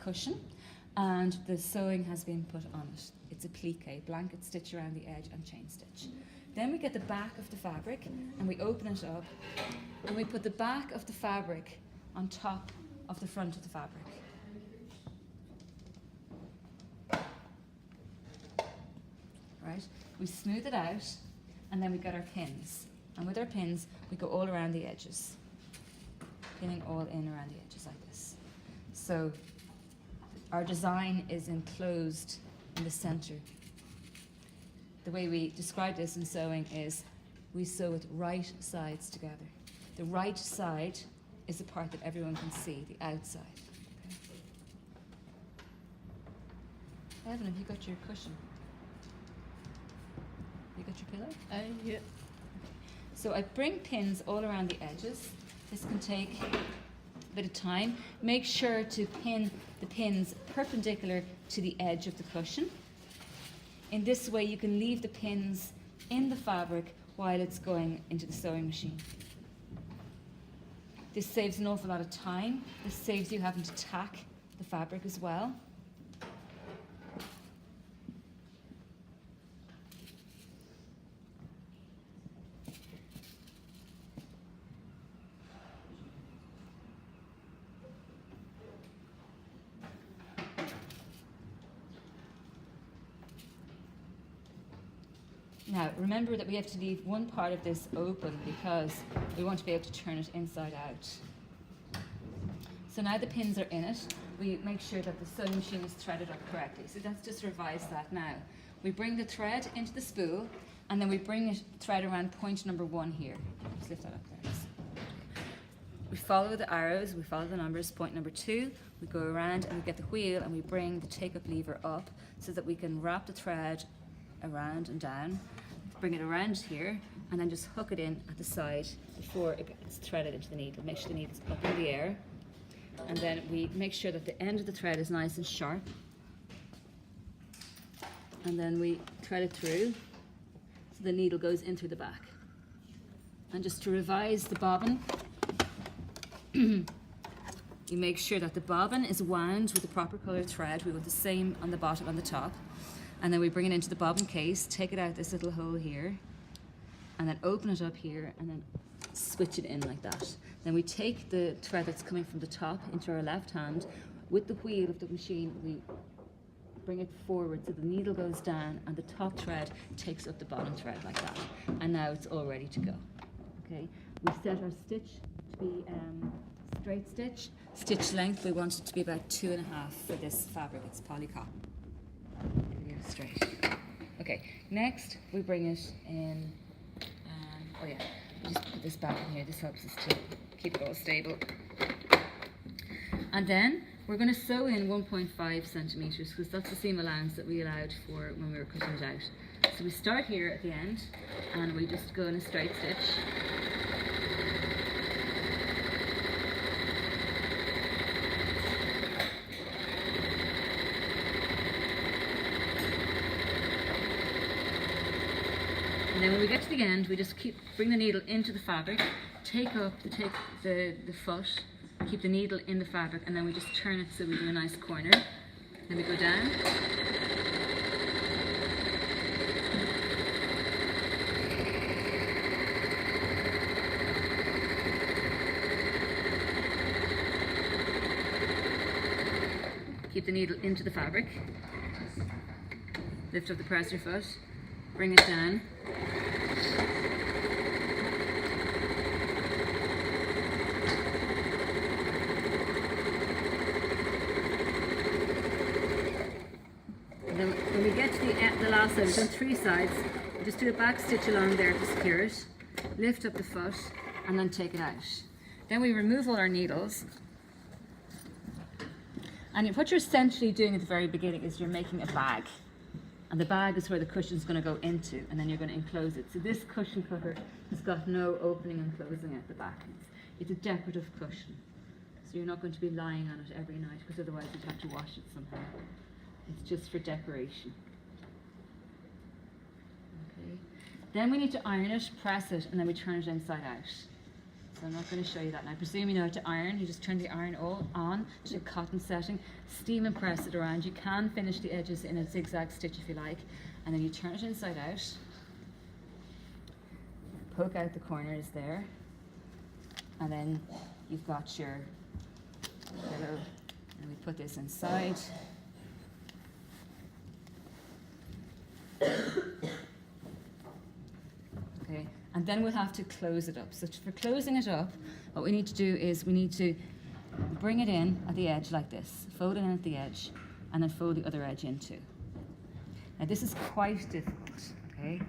cushion, and the sewing has been put on it. It's a plique, blanket stitch around the edge and chain stitch. Then we get the back of the fabric and we open it up and we put the back of the fabric on top of the front of the fabric. Right? We smooth it out and then we get our pins. And with our pins, we go all around the edges, pinning all in around the edges like this. So our design is enclosed in the center. The way we describe this in sewing is we sew with right sides together. The right side is the part that everyone can see, the outside. Okay. Evan, have you got your cushion? You got your pillow? Yeah. So I bring pins all around the edges. This can take a bit of time. Make sure to pin the pins perpendicular to the edge of the cushion. In this way you can leave the pins in the fabric while it's going into the sewing machine. This saves an awful lot of time. This saves you having to tack the fabric as well. Now, remember that we have to leave one part of this open because we want to be able to turn it inside out. So now the pins are in it, we make sure that the sewing machine is threaded up correctly. So let's just revise that now. We bring the thread into the spool and then we bring the thread around point number 1 here. Just lift that up there. We follow the arrows, we follow the numbers, point number 2, we go around and we get the wheel and we bring the take-up lever up so that we can wrap the thread around and down, bring it around here and then just hook it in at the side before it gets threaded into the needle. Make sure the needle's up in the air and then we make sure that the end of the thread is nice and sharp and then we thread it through so the needle goes in through the back. And just to revise the bobbin, you make sure that the bobbin is wound with the proper coloured thread. We want the same on the bottom and the top. And then we bring it into the bobbin case, take it out this little hole here, and then open it up here, and then switch it in like that. Then we take the thread that's coming from the top into our left hand. With the wheel of the machine, we bring it forward so the needle goes down and the top thread takes up the bottom thread like that. And now it's all ready to go. Okay, we set our stitch to be straight stitch. Stitch length, we want it to be about 2.5 for this fabric, it's poly cotton. Straight. Okay, next we bring it in, oh yeah, we just put this back in here, this helps us to keep it all stable. And then we're going to sew in 1.5 centimetres because that's the seam allowance that we allowed for when we were cutting it out. So we start here at the end and we just go in a straight stitch. And then when we get to the end, we just bring the needle into the fabric, take the foot, keep the needle in the fabric, and then we just turn it so we do a nice corner. Then we go down. Keep the needle into the fabric. Lift up the presser foot, bring it down. And then when we get to the last side, we've done 3 sides, we just do a back stitch along there to secure it, lift up the foot and then take it out. Then we remove all our needles. And what you're essentially doing at the very beginning is you're making a bag. And the bag is where the cushion's going to go into, and then you're going to enclose it. So this cushion cover has got no opening and closing at the back. It's a decorative cushion. So you're not going to be lying on it every night, because otherwise you'd have to wash it somehow. It's just for decoration. Okay. Then we need to iron it, press it, and then we turn it inside out. So I'm not going to show you that now. I presume you know how to iron. You just turn the iron all on to a cotton setting, steam and press it around. You can finish the edges in a zigzag stitch if you like, and then you turn it inside out, poke out the corners there, and then you've got your pillow, and we put this inside. Okay, and then we'll have to close it up. So for closing it up, what we need to do is we need to bring it in at the edge like this, fold it in at the edge, and then fold the other edge in too. Now this is quite difficult, okay?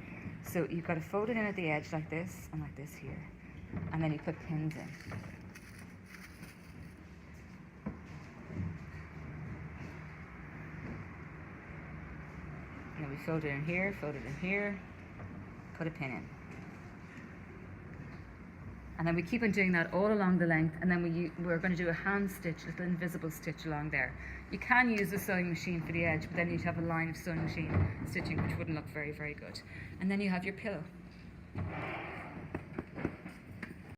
So you've got to fold it in at the edge like this and like this here, and then you put pins in. And then we fold it in here, put a pin in. And then we keep on doing that all along the length, and then we're going to do a hand stitch, a little invisible stitch along there. You can use a sewing machine for the edge, but then you'd have a line of sewing machine stitching, which wouldn't look very, very good. And then you have your pillow.